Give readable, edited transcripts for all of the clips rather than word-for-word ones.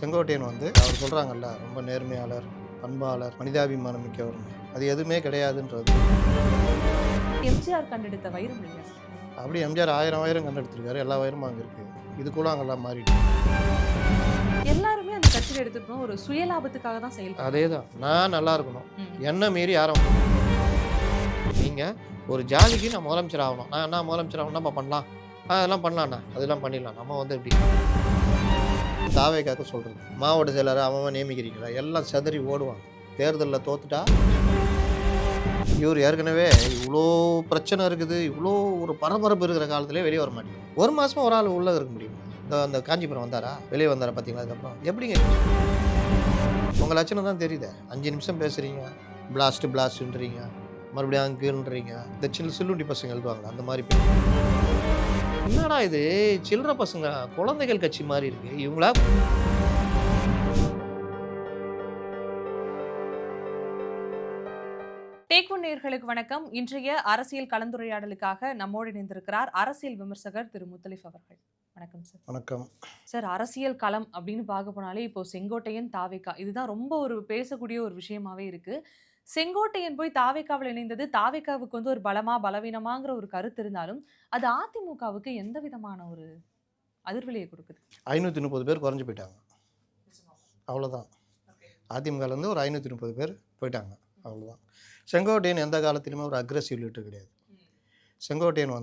செங்கோட்டையன் அவர் சொல்கிறாங்கல்ல, ரொம்ப நேர்மையாளர், பண்பாளர், மனிதாபிமானம் மிக்கவர்னு. அது எதுவுமே கிடையாதுன்றது. எம்ஜிஆர் கண்டெடுத்த வைரம் இல்லையா சார்? அப்படி எம்ஜிஆர் 1000 வைரம் கண்டெடுத்திருக்காரு. எல்லா வைரமும் அங்கே இருக்குது. இது கூட அங்கெல்லாம் மாறிட்டு எல்லாருமே அந்த கட்சியில் எடுத்துக்கணும் ஒரு சுயலாபத்துக்காக தான் செயல்படும். அதே தான். நான் நல்லா இருக்கணும், ம். என்ன மீறி யாரும் நீங்கள் ஒரு ஜாதிக்கு நான் முதலமைச்சர் ஆகணும், நான் என்ன முதலமைச்சர் ஆகணும், நம்ம பண்ணலாம், அதெல்லாம் பண்ணலாண்ணா, அதெல்லாம் பண்ணிடலாம். நம்ம எப்படி தாவேக்காக்க சொல்கிறது, மாவட்ட செயலரை அவன் நியமிக்கிறீங்களா, எல்லாம் செதறி ஓடுவாங்க. தேர்தலில் தோத்துட்டா இவர் ஏற்கனவே இவ்வளோ பிரச்சனை இருக்குது, இவ்வளோ ஒரு பரபரப்பு இருக்கிற காலத்திலே வெளியே வர மாட்டேங்குது. ஒரு மாதமாக ஒரு ஆள் உள்ளே இருக்க முடியுமா? அந்த காஞ்சிபுரம் வந்தாரா, வெளியே வந்தாரா பார்த்தீங்களா? அதுக்கப்புறம் எப்படிங்க உங்கள் லட்சணம் தான் தெரியுது. 5 நிமிஷம் பேசுகிறீங்க, பிளாஸ்ட்டுன்றீங்க, மறுபடியும் அங்குன்றீங்க. இந்த சில்லுண்டி பசங்க எழுதுவாங்களா அந்த மாதிரி. என்னடா இது சில்லற பசங்க குழந்தைகள் கட்சி மாதிரி இருக்கு இவங்களா? டேக் ஒன் நேயர்களுக்கு வணக்கம். இன்றைய அரசியல் கலந்துரையாடலுக்காக நம்மோடு இணைந்திருக்கிறார் அரசியல் விமர்சகர் திரு முத்தலிஃப் அவர்கள். வணக்கம் சார். வணக்கம் சார். அரசியல் களம் அப்படின்னு பார்க்க போனாலே இப்போ செங்கோட்டையன் தாவேக்கா இதுதான் ரொம்ப ஒரு பேசக்கூடிய ஒரு விஷயமாவே இருக்கு. செங்கோட்டையன் போய் தாவேக்காவில் இணைந்தது தாவேக்காவுக்கு ஒரு பலமா பலவீனமாங்கிற ஒரு கருத்து இருந்தாலும் அது அதிமுகவுக்கு எந்த விதமான ஒரு அதிர்வலியை கொடுக்குது? 530 பேர் குறைஞ்சு போயிட்டாங்க, அவ்வளோதான். அதிமுகலேருந்து ஒரு 530 பேர் போயிட்டாங்க, அவ்வளோதான். செங்கோட்டையன் எந்த காலத்திலுமே ஒரு அக்ரெசிவ் லீடர் கிடையாது. செங்கோட்டையன்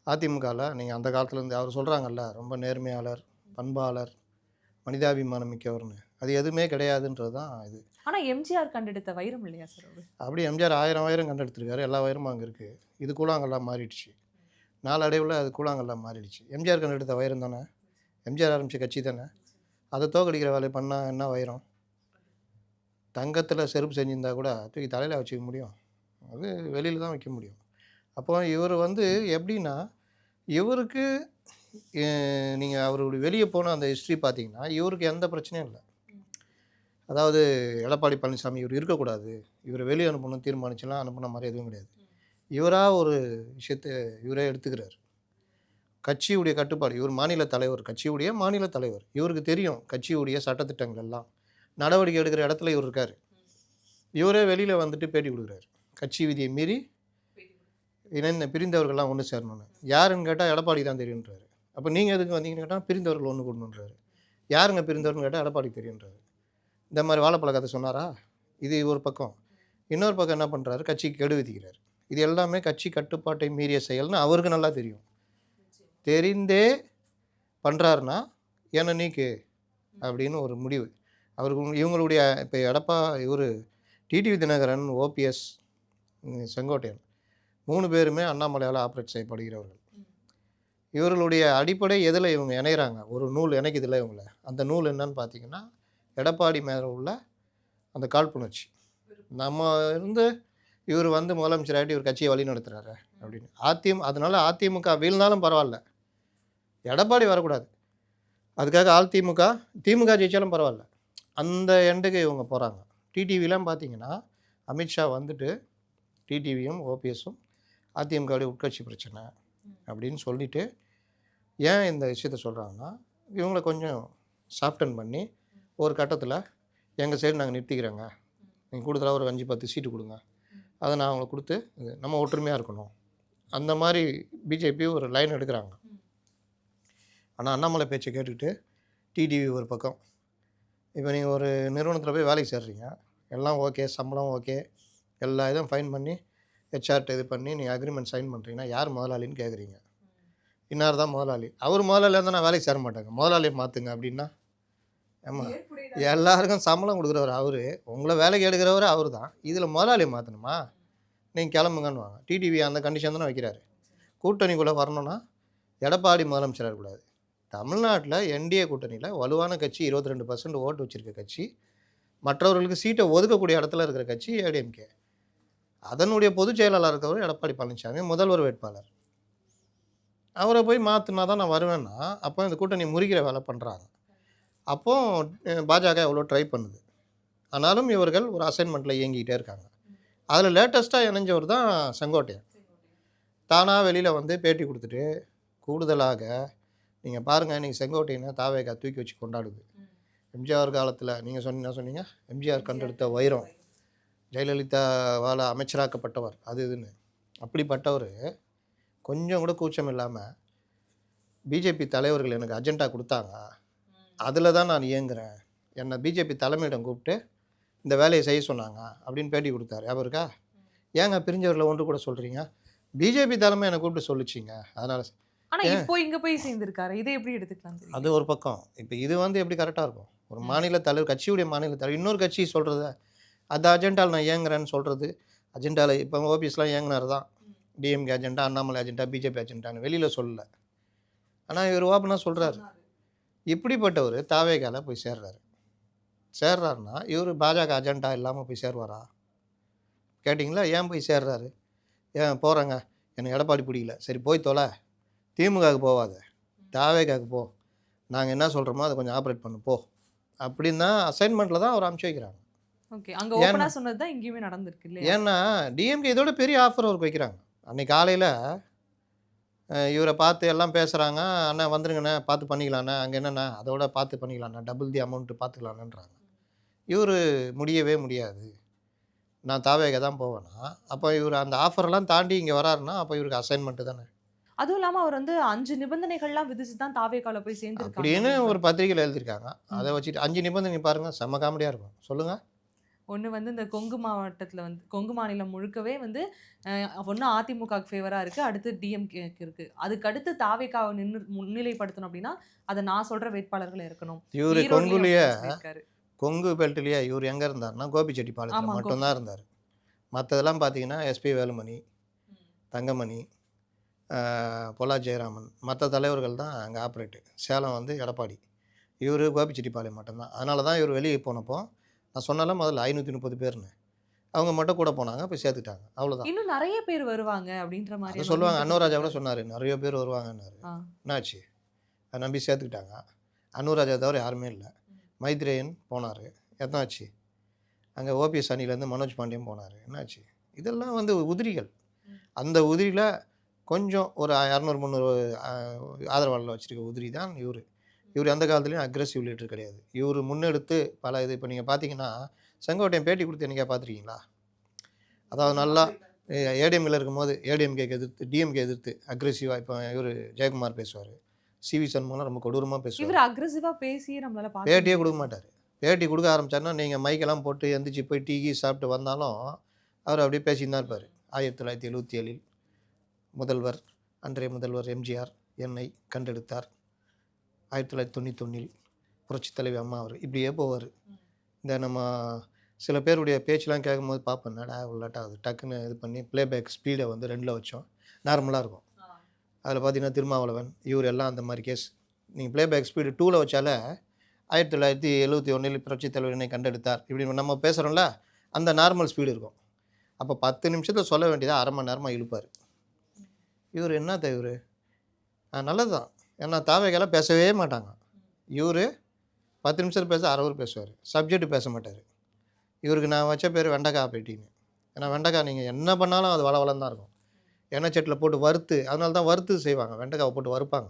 அதிமுகவில் நீங்கள் அந்த காலத்துலேருந்து அவர் சொல்கிறாங்கல்ல, ரொம்ப நேர்மையாளர், பண்பாளர், மனிதாபிமானம் மிக்கவர்னு. அது எதுவுமே கிடையாதுன்றது தான் இது. ஆனால் எம்ஜிஆர் கண்டெடுத்த வைரம் இல்லையா சார் அவர்? அப்படி எம்ஜிஆர் 1000 வைரம் கண்டெடுத்திருக்காரு. எல்லா வைரமும் அங்கே இருக்குது. இது கூழாங்கல்லாம் மாறிடுச்சு. நாளடைவில் அது கூழாங்கல்லாம் மாறிடுச்சு. எம்ஜிஆர் கண்டெடுத்த வைரம் தானே, எம்ஜிஆர் ஆரம்பித்த கட்சி தானே. அதை தோக்கடிக்கிற வேலையை பண்ணால் என்ன வைரம்? தங்கத்தில் செருப்பு செஞ்சிருந்தா கூட தூக்கி தலையில் வச்சுக்க முடியும், அது வெளியில் தான் வைக்க முடியும். அப்போ இவர் எப்படின்னா, இவருக்கு நீங்கள் அவருடைய வெளியே போன அந்த ஹிஸ்ட்ரி பார்த்தீங்கன்னா இவருக்கு எந்த பிரச்சனையும் இல்லை. அதாவது எடப்பாடி பழனிசாமி இவர் இருக்கக்கூடாது, இவரை வெளியே அனுப்பணும் தீர்மானிச்செல்லாம் அனுப்பின மாதிரி எதுவும் கிடையாது. இவராக ஒரு விஷயத்தை இவரே எடுத்துக்கிறார். கட்சியுடைய கட்டுப்பாடு, இவர் மாநில தலைவர், கட்சியுடைய மாநில தலைவர். இவருக்கு தெரியும் கட்சியுடைய சட்டத்திட்டங்கள் எல்லாம், நடவடிக்கை எடுக்கிற இடத்துல இவர் இருக்கார். இவரே வெளியில் பேட்டி கொடுக்குறாரு, கட்சி விதியை மீறி பிரிந்தவர்கள்லாம் ஒன்று சேரணும்னு. யாருன்னு கேட்டால் எடப்பாடி தான் தெரியுன்றாரு. அப்போ நீங்கள் எதுக்கு வந்தீங்கன்னு கேட்டால் பிரிந்தவர்கள் ஒன்று கொடுணுன்றாரு. யாருங்க பிரிந்தவர்னு கேட்டால் எடப்பாடி தெரியுன்றாரு. இந்த மாதிரி வாழைப்பழ கதை சொன்னாரா? இது ஒரு பக்கம். இன்னொரு பக்கம் என்ன பண்ணுறாரு, கட்சிக்கு கெடு விதிக்கிறார். இது எல்லாமே கட்சி கட்டுப்பாட்டை மீறிய செயல்னு அவருக்கு நல்லா தெரியும். தெரிந்தே பண்ணுறாருன்னா என்ன நீக்கு அப்படின்னு ஒரு முடிவு அவருக்கு. இவங்களுடைய இப்போ இவர் டிடிவி தினகரன், ஓபிஎஸ், செங்கோட்டையன் 3 பேருமே அண்ணாமலையால் ஆப்ரேட் செய்யப்படுகிறவர்கள். இவர்களுடைய அடிப்படை எதில் இவங்க இணைகிறாங்க, ஒரு நூல் இணைக்குதில்ல இவங்களை. அந்த நூல் என்னன்னு பார்த்தீங்கன்னா எடப்பாடி மேலே உள்ள அந்த காழ்ப்புணர்ச்சி. நம்ம இவர் முதலமைச்சர் ஆகிட்டு இவர் கட்சியை வழி நடத்துகிறாரு அப்படின்னு அதனால் அதிமுக வீழ்ந்தாலும் பரவாயில்ல, எடப்பாடி வரக்கூடாது. அதுக்காக திமுக ஜெயிச்சாலும் பரவாயில்ல, அந்த எண்டுக்கு இவங்க போகிறாங்க. டிடிவிலாம் பார்த்தீங்கன்னா அமித்ஷா டிடிவியும் ஓபிஎஸும் அதிமுகவுடைய உட்கட்சி பிரச்சனை அப்படின்னு சொல்லிவிட்டு ஏன் இந்த விஷயத்த சொல்கிறாங்கன்னா, இவங்களை கொஞ்சம் சாஃப்டன் பண்ணி ஒரு கட்டத்தில் எங்கள் சைடு நாங்கள் நிறுத்திக்கிறோங்க, நீங்கள் கூடுதலாக ஒரு 5-10 சீட்டு கொடுங்க, அதை நான் அவங்களை கொடுத்து நம்ம ஒற்றுமையாக இருக்கணும், அந்த மாதிரி பிஜேபி ஒரு லைன் எடுக்கிறாங்க. ஆனால் அண்ணாமலை பேச்சை கேட்டுக்கிட்டு டிடிவி ஒரு பக்கம். இப்போ நீங்கள் ஒரு நிறுவனத்தில் போய் வேலைக்கு சேர்றீங்க, எல்லாம் ஓகே, சம்பளம் ஓகே, எல்லா இதுவும் ஃபைன் பண்ணி ஹெச்ஆர்ட்ட இது பண்ணி நீங்கள் அக்ரிமெண்ட் சைன் பண்ணுறீங்கன்னா யார் முதலாளின்னு கேட்குறீங்க. இன்னார் தான் முதலாளி. அவர் முதலாளியாக இருந்தால் நான் வேலைக்கு சேர மாட்டாங்க, முதலாளியை மாற்றுங்க அப்படின்னா. ஆமாம், எல்லாருக்கும் சம்பளம் கொடுக்குறவர் அவர், உங்களை வேலைக்கு எடுக்கிறவர் அவர் தான், இதில் முதலாளியை மாற்றணுமா? நீங்கள் கிளம்புங்கன்னு வாங்க. டிடிவி அந்த கண்டிஷன் தானே வைக்கிறாரு. கூட்டணிக்குள்ளே வரணும்னா எடப்பாடி முதலமைச்சராக இருக்கக்கூடாது. தமிழ்நாட்டில் என்டிஏ கூட்டணியில் வலுவான கட்சி, 22% ஓட்டு வச்சுருக்க கட்சி, மற்றவர்களுக்கு சீட்டை ஒதுக்கக்கூடிய இடத்துல இருக்கிற கட்சி ஏடிஎம்கே. அதனுடைய பொதுச் செயலாளர் இருக்கவர் எடப்பாடி பழனிசாமி, முதல்வர் வேட்பாளர். அவரை போய் மாற்றினா தான் நான் வருவேன்னா அப்போ இந்த கூட்டணி முறிக்கிற வேலை பண்ணுறாங்க. அப்போது பாஜக எவ்வளோ ட்ரை பண்ணுது, ஆனாலும் இவர்கள் ஒரு அசைன்மெண்ட்டில் இயங்கிக்கிட்டே இருக்காங்க. அதில் லேட்டஸ்ட்டாக இணைஞ்சவர் தான் செங்கோட்டையன். தானாக வெளியில் பேட்டி கொடுத்துட்டு கூடுதலாக நீங்கள் பாருங்கள், இன்றைக்கி செங்கோட்டையனை தாவேகா தூக்கி வச்சு கொண்டாடுது. எம்ஜிஆர் காலத்தில் நீங்கள் என்ன சொன்னீங்க? எம்ஜிஆர் கண்டெடுத்த வைரம், ஜெயலலிதாவால் அமைச்சராக்கப்பட்டவர் அது இதுன்னு. அப்படிப்பட்டவர் கொஞ்சம் கூட கூச்சம் இல்லாமல் பிஜேபி தலைவர்கள் எனக்கு அஜெண்டா கொடுத்தாங்க, அதில் தான் நான் இயங்குறேன், என்னை பிஜேபி தலைமையிடம் கூப்பிட்டு இந்த வேலையை செய்ய சொன்னாங்க அப்படின்னு பேட்டி கொடுத்தாரு. ஞாபகம் இருக்கா? ஏங்க பிரிஞ்சவர்களை ஒன்று கூட சொல்கிறீங்க? பிஜேபி தலைமை என்னை கூப்பிட்டு சொல்லிச்சிங்க, அதனால். ஆனா இப்போ இங்க போய் சேர்ந்திருக்காரு. இதை எப்படி எடுத்துக்கலாம் அது தெரியுமா? ஒரு பக்கம். இப்போ இது எப்படி கரெக்டாக இருக்கும்? ஒரு மாநில தலைவர், கட்சியுடைய மாநில தலைவர் இன்னொரு கட்சி சொல்கிறத அந்த அஜெண்டாவில் நான் இயங்குறேன்னு சொல்கிறது, அஜெண்டாவில் இப்போ ஓபிஎஸ்லாம் இயங்குனார் தான். DMK agenda, Annamalai agenda, BJP அஜெண்டான்னு வெளியில் சொல்லலை. ஆனால் இவர் ஓப்பனாக சொல்கிறாரு. இப்படிப்பட்டவர் தாவேகால போய் சேர்றாருன்னா இவர் பாஜக அஜெண்டா இல்லாமல் போய் சேருவாரா? கேட்டிங்களா? ஏன் போய் சேர்றாரு? ஏன் போகிறேங்க, எனக்கு எடப்பாடி பிடிக்கல, சரி போய் தொலை, திமுகவுக்கு போவாத, தாவேகாவுக்கு போ, நாங்கள் என்ன சொல்கிறோமோ அதை கொஞ்சம் ஆப்ரேட் பண்ணு போ அப்படின்னு தான் அசைன்மெண்ட்டில் தான் அவர் அனுப்பிச்சி வைக்கிறாங்க. ஓகே, அங்க ஓப்பனா சொன்னது தான் இங்கேயுமே நடந்திருக்கு இல்லையா? ஏன்னா டிஎம்கே இதோட பெரிய ஆஃபர் அவருக்கு வைக்கிறாங்க. அன்னைக்கு காலையில் இவரை பார்த்து எல்லாம் பேசுகிறாங்க, அண்ணா வந்துருங்கண்ணா பார்த்து பண்ணிக்கலாண்ணா, அங்கே என்னண்ணா அதோட பார்த்து பண்ணிக்கலாண்ணா, டபுள் தி அமௌண்ட்டு பார்த்துக்கலான்னுன்றாங்க. இவர் முடியவே முடியாது, நான் தாவேக தான் போவேன்னா, அப்போ இவர் அந்த ஆஃபரெல்லாம் தாண்டி இங்கே வராருன்னா அப்போ இவருக்கு அசைன்மெண்ட்டு தானே. அதுவும் இல்லாம அவர் வந்து 5 நிபந்தனைகள்லாம் விதிச்சு தான் தாவேகால போய் சேர்ந்திருக்காங்க அப்படின்னு ஒரு அப்படின்றாங்க. பத்திரிகையில் எழுதியிருக்காங்க. அதை வச்சுட்டு 5 நிபந்தனை பாருங்கள், செம்ம காமெடியாக இருக்கும். சொல்லுங்கள். ஒண்ணு வந்து இந்த கொங்கு மாவட்டத்துல வந்து கொங்கு மாநிலம் முழுக்கவே வந்து ஒண்ணு அதிமுகவுக்கு ஃபேவரா இருக்கு. அடுத்து டிஎம்கேக்கு இருக்கு. அதுக்கு அடுத்து தாவேகாவை முன்னிலைப்படுத்தணும் அப்படின்னா, அத நான் சொல்ற வேட்பாளர்கள் இருக்கணும். இவர் ஈரோட்லயும் கொங்குலேயே, அப்படிதான் சொல்லியிருக்காரு. கொங்கு பெல்ட்லேயே இவர் எங்கே இருந்தார்னா கோபிச்செட்டிப்பாளையத்தில் ஆமா, மட்டும்தான் இருந்தார். மற்றதெல்லாம் பார்த்தீங்கன்னா எஸ்பி வேலுமணி, தங்கமணி, பொல்லா ஜெயராமன், மற்ற தலைவர்கள் தான் அங்கே ஆப்ரேட்டு. சேலம் எடப்பாடி, இவர் கோபிச்செட்டிப்பாளையம் மட்டும்தான். அதனால தான் இவர் வெளியே போனப்போ நான் சொன்னால முதல்ல 530 பேர்னு அவங்க மட்டும் கூட போனாங்க, போய் சேர்த்துட்டாங்க, அவ்வளோதான். இன்னும் நிறைய பேர் வருவாங்க அப்படின்ற அதை மாதிரி சொல்லுவாங்க. அன்னூராஜா கூட சொன்னார், நிறைய பேர் வருவாங்கன்னாரு. ஆ. என்னாச்சு? அதை நம்பி சேர்த்துக்கிட்டாங்க. அன்னூராஜா தவிர யாருமே இல்லை. மைத்ரேயன் போனார், என்னாச்சு? அங்கே ஓபிஎஸ் அணிலேருந்து மனோஜ் பாண்டியன் போனார், என்னாச்சு? இதெல்லாம் உதிரிகள். அந்த உதிரியில் கொஞ்சம் ஒரு 200-300 ஆதரவாளர்கள் வச்சுருக்க உதிரி தான் இவர். இவர் அந்த காலத்துலேயும் அக்ரெசிவ் லீடர் கிடையாது. இவர் முன்னெடுத்து பல இது இப்போ நீங்கள் பார்த்தீங்கன்னா செங்கோட்டையன் பேட்டி கொடுத்து என்னைக்கா பார்த்துருக்கீங்களா? அதாவது நல்லா ஏடிஎம்கில் இருக்கும்போது ஏடிஎம்கேக்கு எதிர்த்து, டிஎம்கே எதிர்த்து அக்ரெசிவாக இப்போ இவர் ஜெயக்குமார் பேசுவார், சிவி சண்முகம்லாம் ரொம்ப கொடூரமாக பேசுவார். இவர் அக்ரெசிவா பேசி நம்மளால பார்க்க பேட்டியே கொடுக்க முடியாது. மாட்டார். பேட்டி கொடுக்க ஆரம்பிச்சாருன்னா நீங்கள் மைக்கெல்லாம் போட்டு எந்திரிச்சு போய் டீ சாப்பிட்டு வந்தாலும் அவர் அப்படியே பேசின்னு தான் இருப்பார். 1977 முதல்வர், அன்றைய முதல்வர் எம்ஜிஆர் என்னை கண்டெடுத்தார், 1991 புரட்சித் தலைவி அம்மா அவர், இப்படியே போவார். இந்த நம்ம சில பேருடைய பேச்செலாம் கேட்கும்போது பார்ப்பேன், என்னடா உள்ளாட்டாகுது, டக்குன்னு இது பண்ணி ப்ளேபேக் ஸ்பீடை 2ல் வச்சோம், நார்மலாக இருக்கும். அதில் பார்த்தீங்கன்னா திருமாவளவன் இவர் எல்லாம் அந்த மாதிரி கேஸ். நீங்கள் ப்ளேபேக் ஸ்பீடு 2ல் வச்சாலே 1971 புரட்சித் தலைவர் என்னை கண்டெடுத்தார் இப்படி நம்ம பேசுகிறோம்ல, அந்த நார்மல் ஸ்பீடு இருக்கும். அப்போ 10 நிமிஷத்தில் சொல்ல வேண்டியதாக அரை மணி நேரமாக இழுப்பார். இவர் என்ன இவர் நல்லது தான், ஏன்னா தாவேகால பேசவே மாட்டாங்க. இவர் 10 நிமிஷத்தில் பேச அரை ஹவர் பேசுவார், சப்ஜெக்ட் பேச மாட்டார். இவருக்கு நான் வச்ச பேர் வெண்டைக்காய் பேட்டின்னு. ஏன்னா வெண்டைக்காய் நீங்கள் என்ன பண்ணாலும் அது வளவளம் தான் இருக்கும். எண்ணெய் சட்டியில் போட்டு வறுத்து, அதனால தான் வறுத்து செய்வாங்க, வெண்டைக்காவை போட்டு வறுப்பாங்க,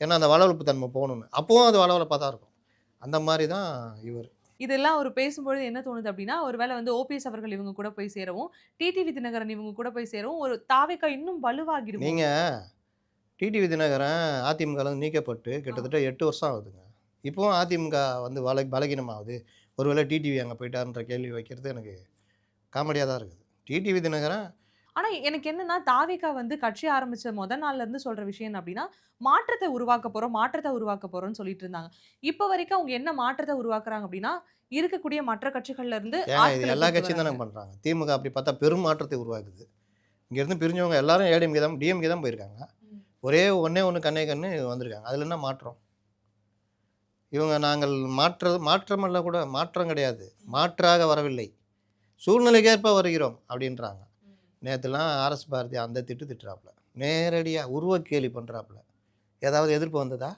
ஏன்னா அந்த வளவளப்பு தன்மை போகணுன்னு. அப்போவும் அது வளவளப்பாக தான் இருக்கும். அந்த மாதிரி தான் இவர். இதெல்லாம் அவர் பேசும்பொழுது என்ன தோணுது அப்படின்னா, ஒருவேளை வந்து ஓபிஎஸ் அவர்கள் இவங்க கூட போய் சேரவும், டிடிவி தினகரன் இவங்க கூட போய் சேரவும், ஒரு தாவேகா இன்னும் வலுவாகிடுமோ? நீங்கள் டிடிவி தினகரன் அதிமுகலேருந்து நீக்கப்பட்டு கிட்டத்தட்ட 8 வருஷம் ஆகுதுங்க. இப்போவும் அதிமுக பலகீனமாகுது. ஒருவேளை டிடிவி அங்கே போயிட்டாருன்ற கேள்வி வைக்கிறது எனக்கு காமெடியாக தான் இருக்குது. டிடிவி தினகரன் ஆனா எனக்கு என்னன்னா, தாவேகா வந்து கட்சி ஆரம்பிச்ச நாள்ல இருந்து சொல்ற விஷயம் என்ன அப்படின்னா, மாற்றத்தை உருவாக்க போறோம், மாற்றத்தை உருவாக்க போறோம்னு சொல்லிட்டு இருந்தாங்க. இப்ப வரைக்கும் அவங்க என்ன மாற்றத்தை உருவாக்குறாங்க அப்படின்னா, இருக்கக்கூடிய மற்ற கட்சிகள்ல இருந்து இது ஆட்களை எல்லா கூட்டு கட்சியும் தானே வராங்க. பண்ணுறாங்க. திமுக அப்படி பார்த்தா பெரும் மாற்றத்தை உருவாக்குது. இங்கேருந்து பிரிஞ்சவங்க எல்லாரும் ஏடிஎம்கே தான், டிஎம்கே தான் போயிருக்காங்க. ஒரே ஒன்று கண்ணே கண்ணு வந்திருக்காங்க. அதில் என்ன மாற்றம்? இவங்க நாங்கள் மாற்றமல்ல, கூட மாற்றம் கிடையாது, மாற்றாக வரவில்லை, சூழ்நிலைக்கேற்ப வருகிறோம் அப்படின்றாங்க. நேற்றுலாம் ஆர்எஸ் பாரதி அந்த திட்டுறாப்புல, நேரடியாக உருவக்கேலி பண்ணுறாப்புல. ஏதாவது எதிர்ப்பு வந்ததா?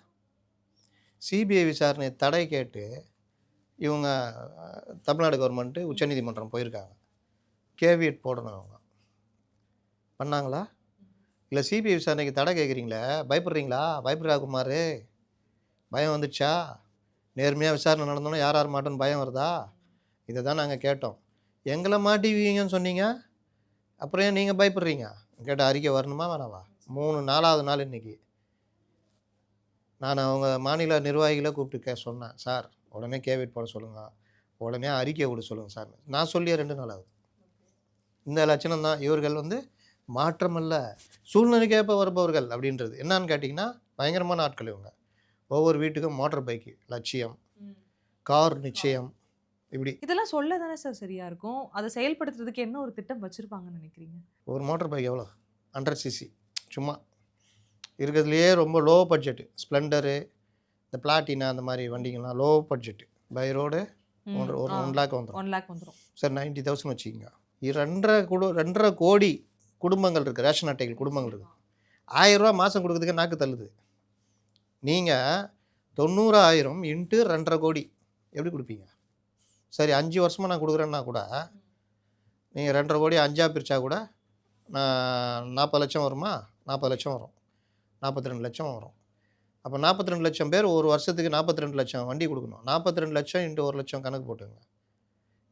சிபிஐ விசாரணை தடை கேட்டு இவங்க தமிழ்நாடு கவர்மெண்ட்டு உச்சநீதிமன்றம் போயிருக்காங்க. கேவியட் போடணும், அவங்க பண்ணாங்களா? இல்லை சிபிஐ விசாரணைக்கு தடை கேட்குறீங்களே, பயப்படுறீங்களா? பயப்படுறா குமார், பயம் வந்துடுச்சா? நேர்மையாக விசாரணை நடந்தோன்னா யார் யார் மாட்டோன்னு பயம் வருதா? இதை தான் நாங்கள் கேட்டோம். எங்களை மாட்டிக்குவீங்கன்னு சொன்னீங்க, அப்புறம் ஏன் நீங்கள் பயப்படுறீங்க? கேட்ட அறிக்கை வரணுமா வேணாவா? 4வது நாள் இன்னைக்கு. நான் அவங்க மாநில நிர்வாகிகளை கூப்பிட்டு சொன்னேன், சார் உடனே கேவிட் போட சொல்லுங்கள், உடனே அறிக்கை விட சொல்லுங்கள் சார். நான் சொல்லியே 2 நாள் ஆகுது. இந்த லட்சணம் தான் இவர்கள் வந்து மாற்றமல்ல, சூழ்நிலைக்கேற்ப வருபவர்கள் அப்படின்றது. என்னன்னு கேட்டிங்கன்னா, பயங்கரமான ஆட்கள் இவங்க. ஒவ்வொரு வீட்டுக்கும் மோட்டார் பைக்கு லட்சியம், கார் நிச்சயம், இப்படி. இதெல்லாம் சொல்ல தானே சார் சரியா இருக்கும். அதை செயல்படுத்துறதுக்கு என்ன ஒரு திட்டம் வச்சிருப்பாங்கன்னு நினைக்கிறீங்க? ஒரு மோட்டார் பைக் எவ்வளோ? 100 சிசி. சும்மா இருக்கிறதுலையே ரொம்ப லோ பட்ஜெட்டு. ஸ்ப்ளெண்டரு, இந்த பிளாட்டினா அந்த மாதிரி வண்டிங்கெல்லாம் லோ பட்ஜெட்டு. பை ரோடு ஒரு 1 லேக் வந்துடும். 1 லேக் வந்துடும் சார் 90,000 வச்சுக்கோங்க. 2.5 கோடி குடும்பங்கள் இருக்குது, ரேஷன் அட்டைகள் குடும்பங்கள் இருக்குது. 1000 ரூபா மாதம் கொடுக்குறதுக்கு நாக்கு தள்ளுது. நீங்கள் 90,000 இன்ட்டு 2.5 கோடி எப்படி கொடுப்பீங்க? சரி 5 வருஷமாக நான் கொடுக்குறேன்னா கூட நீங்கள் 2.5 கோடி 5ஆக பிரித்தா கூட நான் 40 லட்சம் வருமா? 40 லட்சம் வரும். 42 லட்சம் வரும். அப்போ 42 லட்சம் பேர் ஒரு வருஷத்துக்கு 42 லட்சம் வண்டி கொடுக்கணும். 42 லட்சம் இன்ட்டு 1 லட்சம் கணக்கு போட்டுங்க.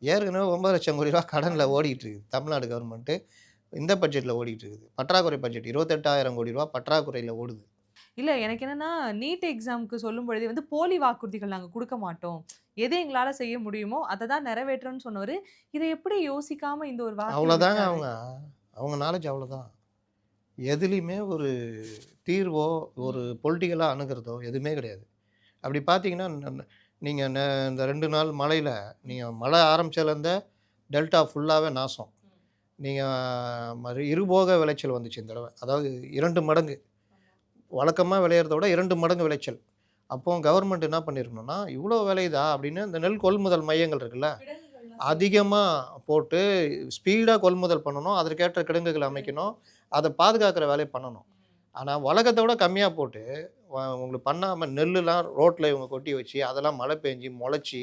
ஏற்கனவே 9 லட்சம் கோடி ரூபா கடனில் ஓடிக்கிட்டு இருக்குது தமிழ்நாடு கவர்மெண்ட்டு. இந்த பட்ஜெட்டில் ஓடிக்கிட்டு இருக்குது. பற்றாக்குறை பட்ஜெட் 28,000 கோடி ரூபா பற்றாக்குறையில் ஓடுது. இல்ல எனக்கு என்னன்னா, நீட் எக்ஸாம்க்கு சொல்லும் பொழுதே வந்து போலி வாக்குறுதிகள் நாங்க குடுக்க மாட்டோம். எது எங்களால செய்ய முடியுமோ அத தான் நிறைவேற்றோம்னு சொன்னவரு, இத எப்படி யோசிக்காம இந்த ஒரு வார்த்தைய அவ்வளோதாங்க விட்டாரு? அவங்க நாலேஜ் அவ்வளோதான். எதுலேயுமே ஒரு தீர்வோ ஒரு பொலிட்டிக்கலாக அணுகிறதோ எதுவுமே கிடையாது. அப்படி பார்த்தீங்கன்னா நீங்கள் இந்த 2 நாள் மழையில் நீங்கள் மழை ஆரம்பிச்சதுலேருந்தே டெல்டா ஃபுல்லாகவே நாசம். நீங்கள் இருபோக விளைச்சல் வந்துச்சு இந்த தடவை. அதாவது 2 மடங்கு வழக்கமாக விளையிறத விட 2 மடங்கு விளைச்சல். அப்போ கவர்மெண்ட் என்ன பண்ணியிருக்கணும்னா, இவ்வளோ விளையுதா அப்படின்னு இந்த நெல் கொள்முதல் மையங்கள் இருக்குல்ல, அதிகமாக போட்டு ஸ்பீடாக கொள்முதல் பண்ணணும். அதற்கேற்ற கிடங்குகள் அமைக்கணும். அதை பாதுகாக்கிற வேலையை பண்ணணும். ஆனால் வழக்கத்தை விட கம்மியாக போட்டு உங்களுக்கு பண்ணாமல் நெல்லுலாம் ரோட்டில் இவங்க கொட்டி வச்சு அதெல்லாம் மழை பெஞ்சு முளைச்சி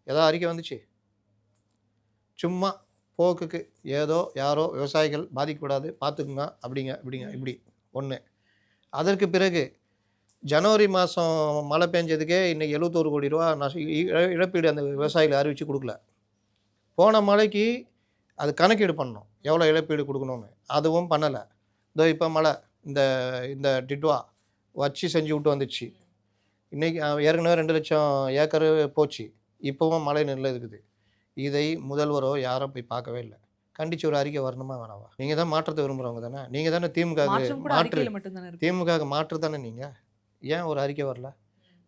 ஏதோ அறிக்கை வந்துச்சு. சும்மா போக்குக்கு ஏதோ யாரோ விவசாயிகள் பாதிக்கப்படாது பார்த்துக்குங்க இப்படி ஒன்று. அதற்கு பிறகு ஜனவரி மாதம் மழை பெஞ்சதுக்கே இன்றைக்கி 71 கோடி ரூபா இழப்பீடு அந்த விவசாயிகள் அறிவித்து கொடுக்கல. போன மழைக்கு அது கணக்கீடு பண்ணணும், எவ்வளோ இழப்பீடு கொடுக்கணும்னு. அதுவும் பண்ணலை. இதோ இப்போ மழை இந்த இந்த டிட்வா வச்சு செஞ்சு விட்டு வந்துச்சு. இன்றைக்கி ஏற்கனவே 2 லட்சம் ஏக்கர் போச்சு. இப்போவும் மழை நிலை இருக்குது. இதை முதல்வரோ யாரோ போய் பார்க்கவே இல்லை. கண்டிச்சு ஒரு அறிக்கை வரணுமா வேணாவா? நீங்கள் தான் மாற்றத்தை விரும்புகிறவங்க தானே. நீங்கள் தானே மாற்றம் கூட மாற்று அறிக்கையில மட்டும் தானே இருக்கு. திமுக மாற்று தானே நீங்கள். ஏன் ஒரு அறிக்கை வரல?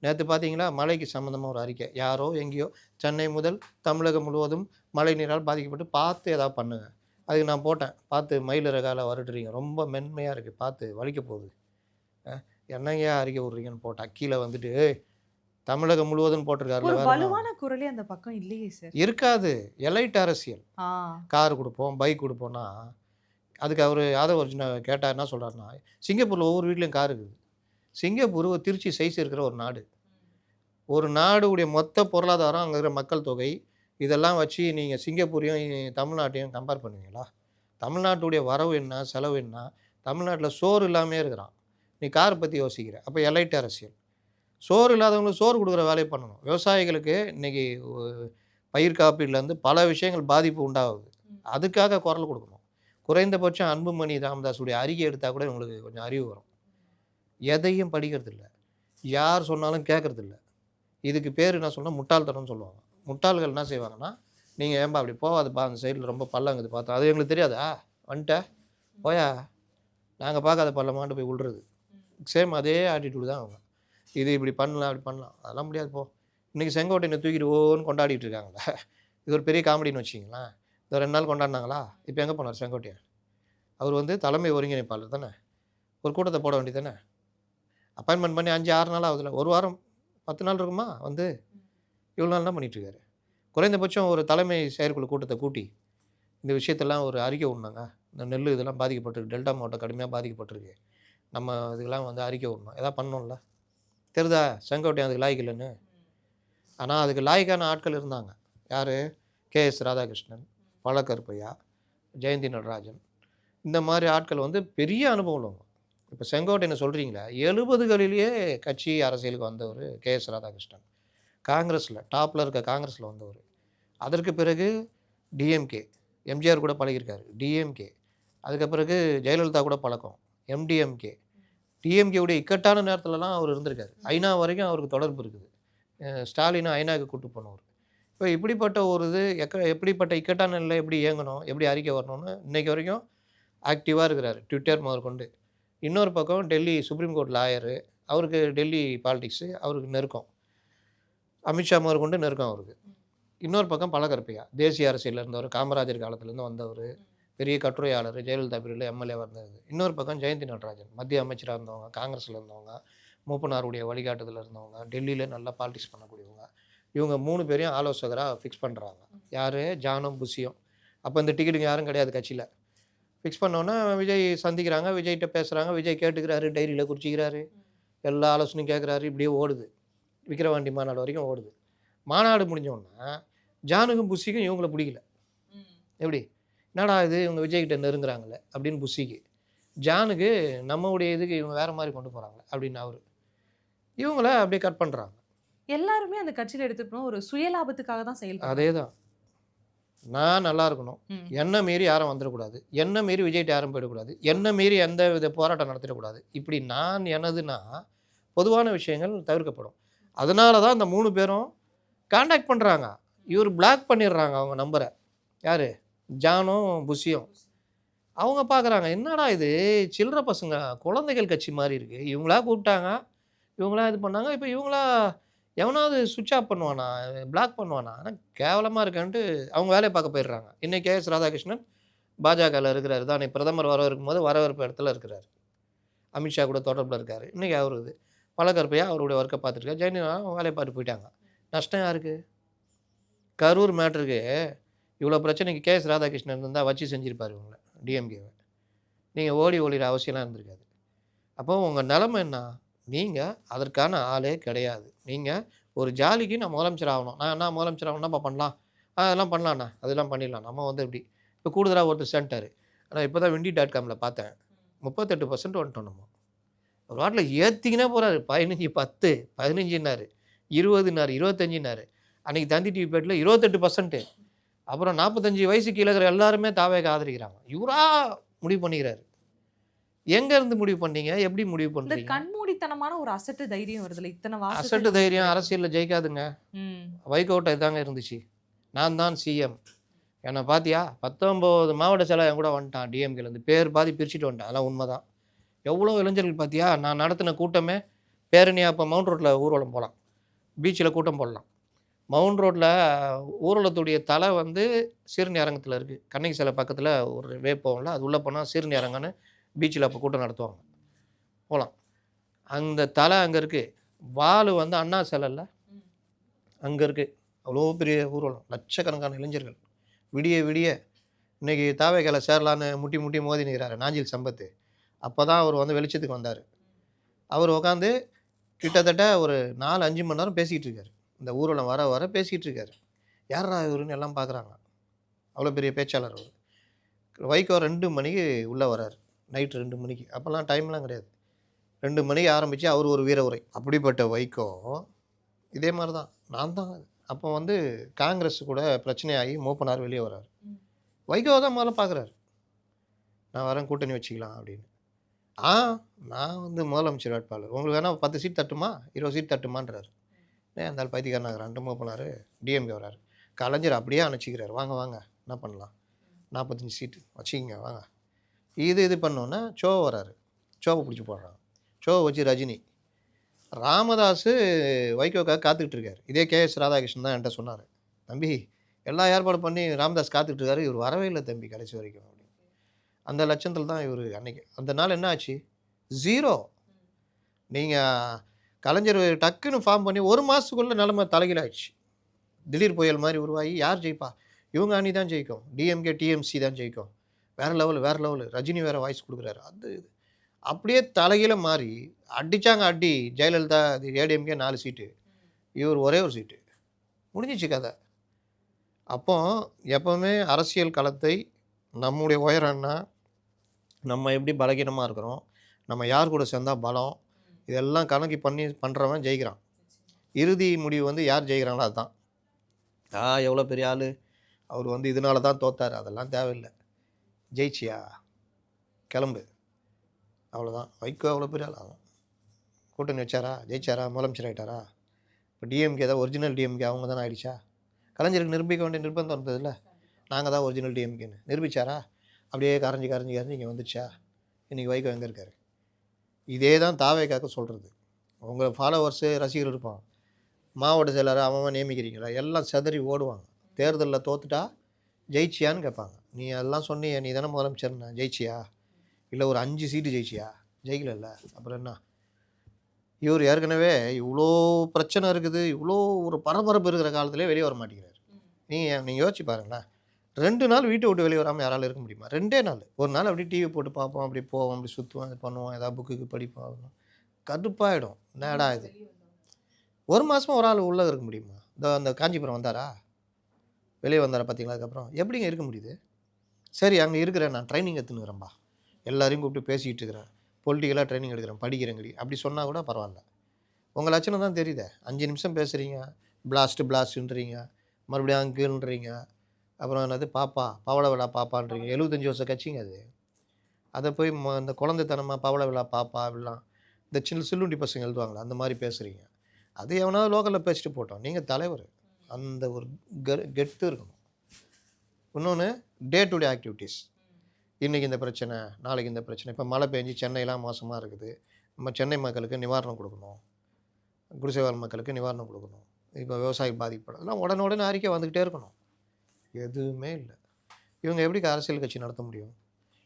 நேற்று பார்த்தீங்களா, மழைக்கு சம்மந்தமாக ஒரு அறிக்கை. யாரோ எங்கேயோ சென்னை முதல் தமிழகம் முழுவதும் மழை நீரால் பாதிக்கப்பட்டு பார்த்து ஏதாவது பண்ணுங்க. அதுக்கு நான் போட்டேன், பார்த்து மயில் இறகால வருடுறீங்க, ரொம்ப மென்மையாக இருக்குது, பார்த்து வலிக்க போகுது, என்னங்கயா அறிக்கை விட்றீங்கன்னு போட்டேன். கீழே வந்துட்டு தமிழகம் முழுவதும் போட்டிருக்காருல, ஒரு வேற என்ன? வலுவான குரலே அந்த பக்கம் இல்லையே சார். இருக்காது. எலைட் அரசியல். ஆ. கார் கொடுப்போம், பைக் கொடுப்போம்னா அதுக்கு அவர் யாதவ் அர்ஜுனா கேட்டால் என்ன சொல்கிறாருன்னா, சிங்கப்பூரில் ஒவ்வொரு வீட்லேயும் கார் இருக்குது. சிங்கப்பூர் ஒரு திருச்சி சைஸ் இருக்கிற ஒரு நாடு. ஒரு நாடுடைய மொத்த பொருளாதாரம், அங்கே இருக்கிற மக்கள் தொகை, இதெல்லாம் வச்சு நீங்கள் சிங்கப்பூரையும் தமிழ்நாட்டையும் கம்பேர் பண்ணுவீங்களா? தமிழ்நாட்டுடைய வரவு என்ன, செலவு என்ன? தமிழ்நாட்டில் சோறு இல்லாமே இருக்கிறான். நீ காரை பற்றி யோசிக்கிற. அப்போ எலைட் அரசியல். சோறு இல்லாதவங்களுக்கு சோறு கொடுக்குற வேலையை பண்ணணும். விவசாயிகளுக்கு இன்றைக்கி பயிர் காப்பீடுலேருந்து பல விஷயங்கள் பாதிப்பு உண்டாகுது. அதுக்காக குரல் கொடுக்கணும். குறைந்தபட்சம் அன்புமணி ராமதாஸுடைய அறிக்கை எடுத்தால் கூட உங்களுக்கு கொஞ்சம் அறிவு வரும். எதையும் படிக்கிறதில்ல, யார் சொன்னாலும் கேட்குறதில்ல. இதுக்கு பேர் என்ன சொன்னால் முட்டாள்தனம்னு சொல்லுவாங்க. முட்டாள்கள் என்ன செய்வாங்கன்னா, நீங்கள் ஏன்பா அப்படி போகாதுப்பா, அந்த சைடில் ரொம்ப பள்ளங்குது பார்த்தா, அது எங்களுக்கு தெரியாதா? வந்துட்ட போயா, நாங்கள் பார்க்காத பள்ளமாண்டு போய் விழுறது. சேம் அதே ஆட்டிடியூடு தான் அவங்க. இது இப்படி பண்ணலாம் அப்படி பண்ணலாம், அதெல்லாம் முடியாது போ. இன்றைக்கி செங்கோட்டையனை தூக்கிட்டு ஓன்னு கொண்டாடிட்டு இருக்காங்களே, இது ஒரு பெரிய காமெடின்னு வச்சிங்களேன். இந்த 2 நாள் கொண்டாடினாங்களா? இப்போ எங்கே போனார் செங்கோட்டையன்? அவர் வந்து தலைமை ஒருங்கிணைப்பாளர் தானே. ஒரு கூட்டத்தை போட வேண்டியது தானே. அப்பாயின்மெண்ட் பண்ணி 5-6 நாள் ஆகுதுல, ஒரு வாரம் 10 நாள் இருக்குமா வந்து? இவ்வளோ நாள் என்ன பண்ணிகிட்ருக்காரு? குறைந்தபட்சம் ஒரு தலைமை செயற்குழு கூட்டத்தை கூட்டி இந்த விஷயத்தெல்லாம் ஒரு அறிக்கை விடணுங்க. இந்த நெல் இதெல்லாம் பாதிக்கப்பட்டிருக்கு, டெல்டா மாவட்டம் கடுமையாக பாதிக்கப்பட்டிருக்கு, நம்ம இதுக்கெல்லாம் வந்து அறிக்கை விடணும், எதாவது பண்ணணும்ல. தெரியுதா செங்கோட்டையன் அதுக்கு லாய்க்கு இல்லைன்னு? ஆனால் அதுக்கு லாய்க்கான ஆட்கள் இருந்தாங்க. யார்? KS ராதாகிருஷ்ணன், பழக்கருப்பையா, ஜெயந்தி நடராஜன், இந்த மாதிரி ஆட்கள் வந்து பெரிய அனுபவம் உள்ளவங்க. இப்போ செங்கோட்டையனை சொல்கிறீங்களா, 70களிலேயே கட்சி அரசியலுக்கு வந்தவர் KS ராதாகிருஷ்ணன். காங்கிரஸில் டாப்பில் இருக்க காங்கிரஸில் வந்தவர். அதற்கு பிறகு டிஎம்கே, எம்ஜிஆர் கூட பழகியிருக்காரு. டிஎம்கே, அதுக்கு பிறகு ஜெயலலிதா கூட பழக்கம். எம்டிஎம்கே, டிஎம்கேவுடைய இக்கட்டான நேரத்துலலாம் அவர் இருந்திருக்காரு. ஐநா வரைக்கும் அவருக்கு தொடர்பு இருக்குது. ஸ்டாலினை ஐநாவுக்கு கூட்டு போனவர். இப்போ இப்படிப்பட்ட ஒரு இது எப்படிப்பட்ட இக்கட்டான நிலை எப்படி இயங்கணும், எப்படி அறிக்கை வரணும்னு இன்னைக்கு வரைக்கும் ஆக்டிவாக இருக்கிறாரு, ட்விட்டர் முதற்கொண்டு. இன்னொரு பக்கம் டெல்லி சுப்ரீம் கோர்ட் லாயரு, அவருக்கு டெல்லி பாலிடிக்ஸு அவருக்கு நெருக்கம். அமித்ஷா முதற்கொண்டு நெருக்கம் அவருக்கு. இன்னொரு பக்கம் பழகற்பையா, தேசிய அரசியலில் இருந்தவர், காமராஜர் காலத்துலேருந்து வந்தவர், பெரிய கட்டுரையாளர், ஜெயலலிதா பீரியடில் எம்எல்ஏவாக இருந்தது. இன்னொரு பக்கம் ஜெயந்தி நடராஜன், மத்திய அமைச்சராக இருந்தவங்க, காங்கிரஸில் இருந்தவங்க, மூப்பனாருடைய வழிகாட்டுதலில் இருந்தவங்க, டெல்லியில் நல்லா பாலிடிக்ஸ் பண்ணக்கூடியவங்க. இவங்க 3 பேரையும் ஆலோசகராக ஃபிக்ஸ் பண்ணுறாங்க. யார்? ஜானும் புஷியும். அப்போ இந்த டிக்கெட்டுங்க யாரும் கிடையாது கட்சியில். ஃபிக்ஸ் பண்ணோன்னா விஜய் சந்திக்கிறாங்க, விஜய்கிட்ட பேசுகிறாங்க, விஜய் கேட்டுக்கிறாரு, டைரியில் குறிச்சிக்கிறாரு, எல்லா ஆலோசனையும் கேட்குறாரு. இப்படியே ஓடுது, விக்கிரவாண்டி மாநாடு வரைக்கும் ஓடுது. மாநாடு முடிஞ்சோன்னா ஜானுக்கும் புஷிக்கும் இவங்கள பிடிக்கல. எப்படி என்னடா இது இவங்க விஜய்கிட்ட நெருங்குறாங்களே அப்படின்னு புஷிக்கு. ஜானுக்கு நம்மளுடைய இதுக்கு இவங்க வேறு மாதிரி கொண்டு போகிறாங்க அப்படின்னு அவர். இவங்கள அப்படியே கட் பண்ணுறாங்க. எல்லாருமே அந்த கட்சியில எடுத்துட்டு போனா ஒரு சுயலாபத்துக்காக தான் செயல்படுறாங்க. அதே தான். நான் நல்லா இருக்கணும், என்ன மீறி யாரும் வந்துடக்கூடாது, என்ன மீறி விஜய்கிட்ட யாரும் போயிடக்கூடாது, என்ன மீறி எந்த வித போராட்டம் நடத்திடக்கூடாது. இப்படி நான் எனதுன்னா பொதுவான விஷயங்கள் தவிர்க்கப்படும். அதனால தான் அந்த 3 பேரும் கான்டாக்ட் பண்ணுறாங்க. இவர் பிளாக் பண்ணிடுறாங்க அவங்க நம்பரை. யார்? ஜானும் புஷியும். அவங்க பார்க்குறாங்க, என்னடா இது சில்லற பசங்க, குழந்தைகள் கட்சி மாதிரி இருக்குது. இவங்களா கூப்பிட்டாங்க, இவங்களா இது பண்ணாங்க. இப்போ இவங்களா எவனாவது சுவிட்ச் ஆஃப் பண்ணுவானா, பிளாக் பண்ணுவானா? ஆனால் கேவலமாக இருக்கான்ட்டு அவங்க வேலையை பார்க்க போயிடுறாங்க. இன்னைக்கு கே.எஸ். ராதாகிருஷ்ணன் பாஜகவில் இருக்கிறாரு தான். பிரதமர் வரவிருக்கும் போது வரவேற்பு இடத்துல இருக்கிறார். அமித்ஷா கூட தொடர்பில் இருக்கார். இன்றைக்கி அவர் இது பழக்கற்பையா அவருடைய ஒர்க்கை பார்த்துருக்காரு. ஜெயலலிதா வேலையை பார்த்து போயிட்டாங்க. நஷ்டம் யாருக்கு? கரூர் மேட்ருக்கு இவ்வளோ பிரச்சனைக்கு கே.எஸ். ராதாகிருஷ்ணன் இருந்தால் வச்சு செஞ்சுருப்பார் இவங்களை, டிஎம்கேவை. நீங்கள் ஓடி ஒளிகிற அவசியம்லாம் இருந்திருக்காது. அப்போ உங்கள் நிலைமை என்ன? நீங்கள் அதற்கான ஆளே கிடையாது. நீங்கள் ஒரு ஜாலிக்கு நான் முதலமைச்சர் ஆகணும், நான் என்ன முதலமைச்சர் ஆகணும்னா பண்ணலாம், அதெல்லாம் பண்ணலாண்ணா, அதெல்லாம் பண்ணிடலாம். நம்ம வந்து எப்படி இப்போ கூடுதலாக ஒருத்தர் சென்ட்டார். ஆனால் இப்போ தான் Vindi.comல பார்த்தேன், 38% வந்துட்டோம் நம்ம. ஒரு வாட்டில் ஏற்றிக்கினே போகிறாரு. 15, 10, 15ன்னாரு, 20ன்னாரு, 25ன்னாரு. அன்றைக்கி தந்தி டிவி பேட்டில் 28%. அப்புறம் 45 வயசு கீழே இருக்கிற எல்லாருமே தாவேக்கு ஆதரிக்கிறாங்க. இவரா முடிவு பண்ணிக்கிறாரு. எங்கேருந்து முடிவு பண்ணீங்க? எப்படி முடிவு இந்த பண்ணுறீங்க? கண்மூடித்தனமான ஒரு அசட்டு தைரியம் வருதுல்ல, இத்தனை வாசத்துல அசட்டு தைரியம் அரசியலில் ஜெயிக்காதுங்க. வைகோட்ட இதாங்க இருந்துச்சு, நான் தான் சிஎம். என்னை பார்த்தியா 19 மாவட்ட செயலர் என் கூட வந்துட்டான் டிஎம்கேலேருந்து, பேர் பாதி பிரிச்சுட்டு வந்துட்டான். அதெல்லாம் உண்மை தான். எவ்வளோ இளைஞர்கள் பார்த்தியா, நான் நடத்தின கூட்டமே பேரணியாக. இப்போ மவுண்ட் ரோட்டில் ஊர்வலம் போகலாம், பீச்சில் கூட்டம் போடலாம். மவுண்ட் ரோட்டில் ஊர்வலத்துடைய தலை வந்து சீரணி அரங்கத்தில் இருக்குது. கண்ணகி சிலை பக்கத்தில் ஒரு வே போகல, அது உள்ளே போனால் சீரணி அரங்கன்னு பீச்சில் அப்போ கூட்டம் நடத்துவாங்க, போகலாம். அந்த தலை அங்கே இருக்குது. வால் வந்து அண்ணா சிலையில் அங்கே இருக்குது. அவ்வளோ பெரிய ஊர்வலம், லட்சக்கணக்கான இளைஞர்கள். விடிய விடிய இன்றைக்கி தாவேக்கால சேரலான்னு முட்டி முட்டி மோதி நிற்கிறாரு நாஞ்சில் சம்பத்து. அப்போ தான் அவர் வந்து வெளிச்சத்துக்கு வந்தார். அவர் உட்காந்து கிட்டத்தட்ட ஒரு 4-5 மணி நேரம் பேசிக்கிட்டு இருக்காரு. இந்த ஊர்வலம் வர வர பேசிக்கிட்டு இருக்காரு. யாரா இவருன்னு எல்லாம் பார்க்குறாங்க. அவ்வளோ பெரிய பேச்சாளர் அவர். வைகோ 2 மணிக்கு உள்ளே வர்றார், நைட்டு 2 மணிக்கு. அப்போல்லாம் டைம்லாம் கிடையாது. 2 மணிக்கு ஆரம்பித்து அவர் ஒரு வீர உரை. அப்படிப்பட்ட வைகோ இதே மாதிரி தான். நான் தான் அப்போ வந்து காங்கிரஸ் கூட பிரச்சனையாகி மூப்பனார் வெளியே வர்றார். வைகோ தான் முதல்ல பார்க்குறாரு, நான் வரேன் கூட்டணி வச்சுக்கலாம் அப்படின்னு. நான் வந்து முதலமைச்சர் வேட்பாளர், உங்களுக்கு வேணால் 10 சீட் தட்டுமா, 20 சீட் தட்டுமான்றார். அந்த ஆள் பைத்தியக்காரனாகிறான். மூப்பனார் டிஎம்கே வர்றாரு. கலைஞர் அப்படியே அனுப்பிச்சிக்கிறார், வாங்க வாங்க என்ன பண்ணலாம், 45 சீட்டு வச்சுக்கிங்க வாங்க. இது பண்ணோன்னா சோ வராரு, சோவை பிடிச்சி போடுறாங்க. சோவை வச்சு ரஜினி. ராமதாஸ் வைகோக்காக காத்துக்கிட்டு இருக்காரு. இதே கே.எஸ். ராதாகிருஷ்ணன் தான் என்கிட்ட சொன்னார், தம்பி எல்லா ஏற்பாடு பண்ணி ராமதாஸ் காத்துக்கிட்டு இருக்காரு, இவர் வரவே இல்லை தம்பி கடைசி வரைக்கும் அப்படின்னு. அந்த லட்சத்தில் தான் இவர் அன்னைக்கு. அந்த நாள் என்ன ஆச்சு? 0. நீங்கள் கலைஞர் டக்குன்னு ஃபார்ம் பண்ணி 1 மாதத்துக்குள்ளே நிலைமை தலைகீழாயிடுச்சு. திடீர் புயல் மாதிரி உருவாகி யார் ஜெயிப்பா? இவங்க அணி தான் ஜெயிக்கும், டிஎம்கே டிஎம்சி தான் ஜெயிக்கும். வேறு லெவலு. ரஜினி வேறு வாய்ஸ் கொடுக்குறாரு. அது அப்படியே தலைகீழ மாறி அடித்தாங்க அடி. ஜெயலலிதா ஏடிஎம்கே 4 சீட்டு, இவர் ஒரே ஒரு சீட்டு, முடிஞ்சிச்சு கதை. அப்போ எப்போவுமே அரசியல் களத்தை நம்முடைய உயரம்னா நம்ம எப்படி பலகீனமாக இருக்கிறோம், நம்ம யார் கூட சேர்ந்தால் பலம், இதெல்லாம் கணக்கு பண்ணி பண்ணுறவன் ஜெயிக்கிறான். இறுதி முடிவு வந்து யார் ஜெயிக்கிறாங்களோ அதுதான். எவ்வளோ பெரிய ஆள், அவர் வந்து இதனால தான் தோத்தார், அதெல்லாம் தேவையில்லை. ஜெயிச்சியா கிளம்பு, அவ்வளோதான். வைகோ அவ்வளோ பெரிய ஆள். ஆகும் கூட்டணி வச்சாரா, ஜெயிச்சாரா, முதலமைச்சர் ஆகிட்டாரா? இப்போ டிஎம்கே தான் ஒரிஜினல் டிஎம்கே அவங்க தானே ஆயிடுச்சா? கலைஞருக்கு நிரூபிக்க வேண்டிய நிர்பந்தம் இருந்ததில்ல, நாங்கள் தான் ஒரிஜினல் டிஎம்கேன்னு நிரூபிச்சாரா? அப்படியே கரைஞ்சி கரைஞ்சி கரைஞ்சி இங்கே வந்துடுச்சா? இன்றைக்கி வைகோ எங்கே இருக்கார்? இதே தான் தாவேக்காக்க சொல்கிறது. உங்கள் ஃபாலோவர்ஸு ரசிகர் இருப்பான், மாவட்ட செயலரை அவன் நியமிக்கிறீங்களா, எல்லாம் செதறி ஓடுவாங்க. தேர்தலில் தோத்துட்டா ஜெயிச்சியான்னு கேட்பாங்க. நீ எல்லாம் சொன்னியே, நீ தானே முதலமைச்சர்னா, ஜெயிச்சியா? இல்லை ஒரு 5 சீட்டு ஜெயிச்சியா? ஜெயிக்கல. அப்புறம் என்ன? இவர் ஏற்கனவே இவ்வளோ பிரச்சனை இருக்குது, இவ்வளோ ஒரு பரபரப்பு இருக்கிற காலத்திலே வெளியே வர மாட்டேங்கிறார். நீங்கள் யோசிச்சு பாருங்களேன், 2 நாள் வீட்டை விட்டு வெளியே வராமல் யாராலும் இருக்க முடியுமா? 2 நாள். ஒரு நாள் அப்படி டிவி போட்டு பார்ப்போம், அப்படி போவோம், அப்படி சுற்றுவோம், இது பண்ணுவோம், ஏதாவது புக்குக்கு படிப்போம், கடுப்பாயிடும். என்னடா இது, 1 மாதமாக ஒரு ஆள் உள்ளே இருக்க முடியுமா? அந்த காஞ்சிபுரம் வந்தாரா, வெளியே வந்தாரா பார்த்தீங்களா? அதுக்கப்புறம் எப்படிங்க இருக்க முடியுது? சரி, அங்கே இருக்கிறேன், நான் ட்ரைனிங் எடுத்துனுக்கிறேன்பா, எல்லாரையும் கூப்பிட்டு பேசிக்கிட்டு இருக்கிறேன், பொலிட்டிக்கலாக ட்ரைனிங் எடுக்கிறேன், படிக்கிறேங்கடி, அப்படி சொன்னால் கூட பரவாயில்ல. உங்கள் லட்சணம் தான் தெரியுதே. 5 நிமிஷம் பேசுகிறீங்க, பிளாஸ்ட்டுன்றீங்க, மறுபடியும் அங்குன்றீங்க, அப்புறம் என்னது பாப்பா, பவள விழா பாப்பான்றீங்க. 75 வருஷம் கட்சிங்க அது. அதை போய் இந்த குழந்தைத்தனமாக பவள விழா பாப்பா அப்படிலாம் இந்த சில்லுண்டி பசங்க எழுதுவாங்களா, அந்த மாதிரி பேசுகிறீங்க. அது எவனாவது லோக்கலில் பேசிட்டு போட்டோம், நீங்கள் தலைவர். அந்த ஒரு கெத்து இருக்கணும். இன்னொன்று, டே டு டே ஆக்டிவிட்டீஸ். இன்றைக்கி இந்த பிரச்சனை, நாளைக்கு இந்த பிரச்சனை. இப்போ மழை பெஞ்சு சென்னையெல்லாம் மோசமாக இருக்குது, நம்ம சென்னை மக்களுக்கு நிவாரணம் கொடுக்கணும், குடிசைவாழ் மக்களுக்கு நிவாரணம் கொடுக்கணும், இப்போ விவசாயி பாதிக்கப்படும், உடனே அறிக்கை வந்துக்கிட்டே இருக்கணும். எதுவுமே இல்லை. இவங்க எப்படி அரசியல் கட்சி நடத்த முடியும்?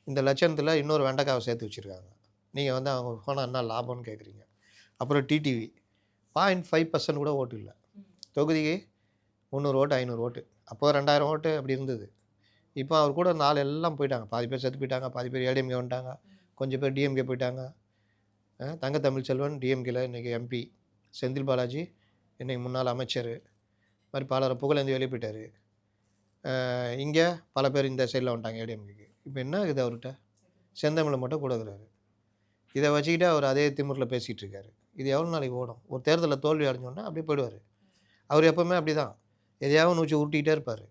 இந்த லட்சணத்தில் இன்னொரு வெண்டைக்காவை சேர்த்து வச்சுருக்காங்க. நீங்கள் வந்து அவங்க போனால் என்ன லாபம்னு கேட்குறீங்க. அப்புறம் டிடிவி 0.5% கூட ஓட்டு இல்லை. தொகுதிக்கு 300 ஓட்டு 500 ஓட்டு. அப்போ 2000 ஓட்டு அப்படி இருந்தது. இப்போ அவர் கூட அந்த ஆள் எல்லாம் போயிட்டாங்க. பாதி பேர் செத்து போயிட்டாங்க, பாதி பேர் ஏடிஎம்கே வந்துட்டாங்க, கொஞ்சம் பேர் டிஎம்கே போயிட்டாங்க. தங்க தமிழ்ச்செல்வன் டிஎம்கேல இன்றைக்கி எம்பி, செந்தில் பாலாஜி இன்றைக்கி முன்னாள் அமைச்சர், மாதிரி பலரை புகழேந்தி வெளியே போயிட்டார். இங்கே பல பேர் இந்த சைடில் வந்துட்டாங்க ஏடிஎம்கேக்கு. இப்போ என்ன ஆகுது அவர்கிட்ட? செந்தமிழை மட்டும் கூட இருக்கிறாரு. இதை வச்சுக்கிட்டு அவர் அதே திமிரில் பேசிகிட்டு இருக்காரு. இது எவ்வளோ நாளைக்கு ஓடும்? ஒரு தேர்தலில் தோல்வி அடைஞ்சோன்னா அப்படியே போயிடுவார். அவர் எப்போவுமே அப்படி தான், எதையாவது நூற்றி உருட்டிக்கிட்டே இருப்பார்,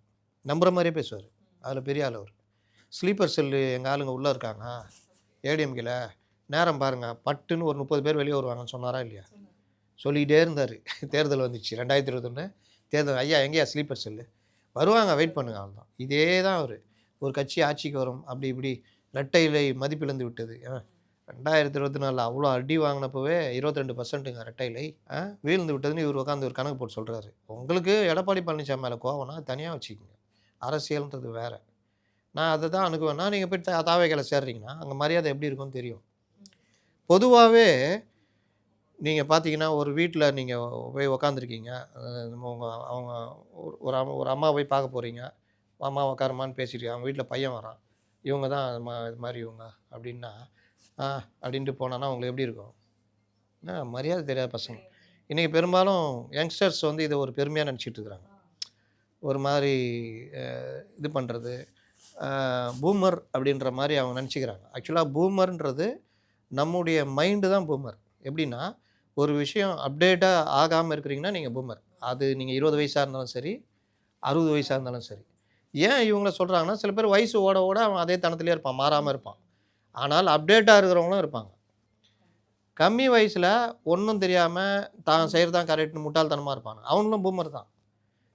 நம்புகிற மாதிரியே பேசுவார். அதில் பெரிய ஆள் அவர். ஸ்லீப்பர் செல்லு எங்கள் ஆளுங்க உள்ளே இருக்காங்க ஏடிஎம்கேல, நேரம் பாருங்கள், பட்டுன்னு ஒரு 30 பேர் வெளியே வருவாங்கன்னு சொன்னாரா இல்லையா? சொல்லிக்கிட்டே இருந்தார். தேர்தல் வந்துச்சு 2021 தேர்தல். ஐயா எங்கேயா ஸ்லீப்பர் செல்லு? வருவாங்க, வெயிட் பண்ணுங்க, அவ்வளோதான். இதே தான் அவர். ஒரு கட்சி ஆட்சிக்கு வரும், அப்படி இப்படி இரட்டை இலை மதிப்பிழந்து விட்டது. 2024 அவ்வளோ அடி வாங்கினப்பவே 22%ங்க இரட்டை இலை வீழ்ந்து விட்டதுன்னு இவர் உட்காந்து ஒரு கணக்கு போட்டு சொல்கிறாரு. உங்களுக்கு எடப்பாடி பழனிசாமி மேலே கோவம்னா தனியாக வச்சுக்கோங்க, அரசியல்ன்றது வேறு. நான் அதை தான் அணுகுவேன்னா, நீங்கள் போய் தாவேக்கால சேர்றீங்கன்னா அங்கே மரியாதை எப்படி இருக்கும்னு தெரியும். பொதுவாகவே நீங்கள் பார்த்தீங்கன்னா, ஒரு வீட்டில் நீங்கள் போய் உக்காந்துருக்கீங்க, அவங்க ஒரு அம்மா போய் பார்க்க போகிறீங்க, அம்மா உட்காரமான்னு பேசிட்டு அவங்க வீட்டில் பையன் வரான், இவங்க தான் இது மாதிரி இவங்க அப்படின்னா அப்படின்ட்டு போனான்னா உங்களுக்கு எப்படி இருக்கும்? மரியாதை தெரியாத பசங்க. இன்றைக்கி பெரும்பாலும் யங்ஸ்டர்ஸ் வந்து இதை ஒரு பெருமையாக நினச்சிட்டு இருக்கிறாங்க. ஒரு மாதிரி இது பண்ணுறது, பூமர் அப்படின்ற மாதிரி அவங்க நினச்சிக்கிறாங்க. ஆக்சுவலாக பூமர்ன்றது நம்முடைய மைண்டு தான் பூமர். எப்படின்னா, ஒரு விஷயம் அப்டேட்டாக ஆகாமல் இருக்கிறீங்கன்னா நீங்கள் பூமர். அது நீங்கள் 20 வயசாக இருந்தாலும் சரி, 60 வயசாக இருந்தாலும் சரி. ஏன் இவங்கள சொல்கிறாங்கன்னா, சில பேர் வயசு ஓட ஓட அவன் அதே தனத்திலே இருப்பான், மாறாமல் இருப்பான். ஆனால் அப்டேட்டாக இருக்கிறவங்களும் இருப்பாங்க. கம்மி வயசில் ஒன்றும் தெரியாமல் தான் செய்கிறது தான் கரெக்ட்னு முட்டாள்தனமாக இருப்பாங்க, அவங்களும் பூமர் தான்.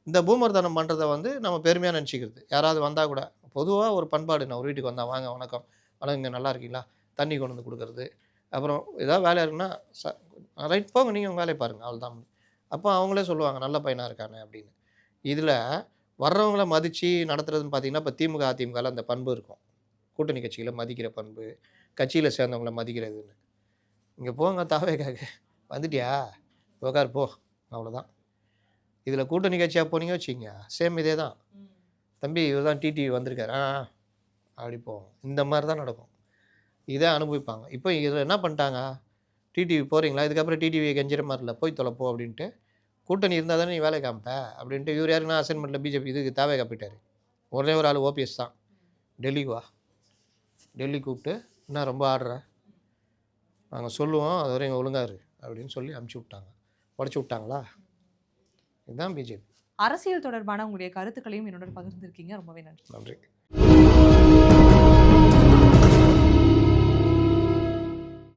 இந்த பூமர் தனம் பண்ணுறதை வந்து நம்ம பெருமையாக நினச்சிக்கிறது. யாராவது வந்தால் கூட பொதுவாக ஒரு பண்பாடு, நான் ஒரு வீட்டுக்கு வந்தால் வாங்க வணக்கம், வணக்கங்க நல்லா இருக்கீங்களா, தண்ணி கொண்டு வந்து கொடுக்குறது, அப்புறம் ஏதாவது வேலை இருக்குன்னா ரைட் போங்க நீங்கள் உங்கள் வேலையை பாருங்கள், அவ்வளோதான். அப்போ அவங்களே சொல்லுவாங்க நல்ல பையனாக இருக்கானே அப்படின்னு. இதில் வர்றவங்கள மதித்து நடத்துறதுன்னு பார்த்தீங்கன்னா, இப்போ திமுக அதிமுகவில் அந்த பண்பு இருக்கும், கூட்டணி கட்சிகளை மதிக்கிற பண்பு, கட்சியில் சேர்ந்தவங்கள மதிக்கிறதுன்னு. இங்கே போங்க தாவேக்காக வந்துட்டியா உக்கார் போ, அவ்வளோதான். இதில் கூட்டணி கட்சியாக போனீங்க வச்சுக்கிங்க, சேம் இதே தான். தம்பி இவர் தான் டிடிவி வந்திருக்காரு, அப்படி போவோம். இந்த மாதிரி தான் நடக்கும். இதை அனுபவிப்பாங்க. இப்போ இதில் என்ன பண்ணிட்டாங்க, டிடிவி போகிறீங்களா, இதுக்கப்புறம் டிடிவியை கெஞ்சிற மாதிரி இல்லை, போய் தொலைப்போ அப்படின்ட்டு. கூட்டணி இருந்தால் தானே நீ வேலை காமிப்ப அப்படின்ட்டு இவர் யாருன்னா அசைன்மெண்ட்டில் பிஜேபி இதுக்கு தாவேக்கா போயிட்டார். ஒரே ஒரு ஆள் ஓபிஎஸ் தான், டெல்லிக்கு வா, டெல்லி கூப்பிட்டு என்ன ரொம்ப ஆடுற, நாங்கள் சொல்லுவோம் அது வரையும் ஒழுங்காரு அப்படின்னு சொல்லி அமுச்சு விட்டாங்க. உடச்சி விட்டாங்களா? இதுதான் பிஜேபி. அரசியல் தொடர்பான உங்களுடைய கருத்துக்களையும் என்னோட பகிர்ந்திருக்கீங்க. ரொம்பவே நன்றி. நன்றி.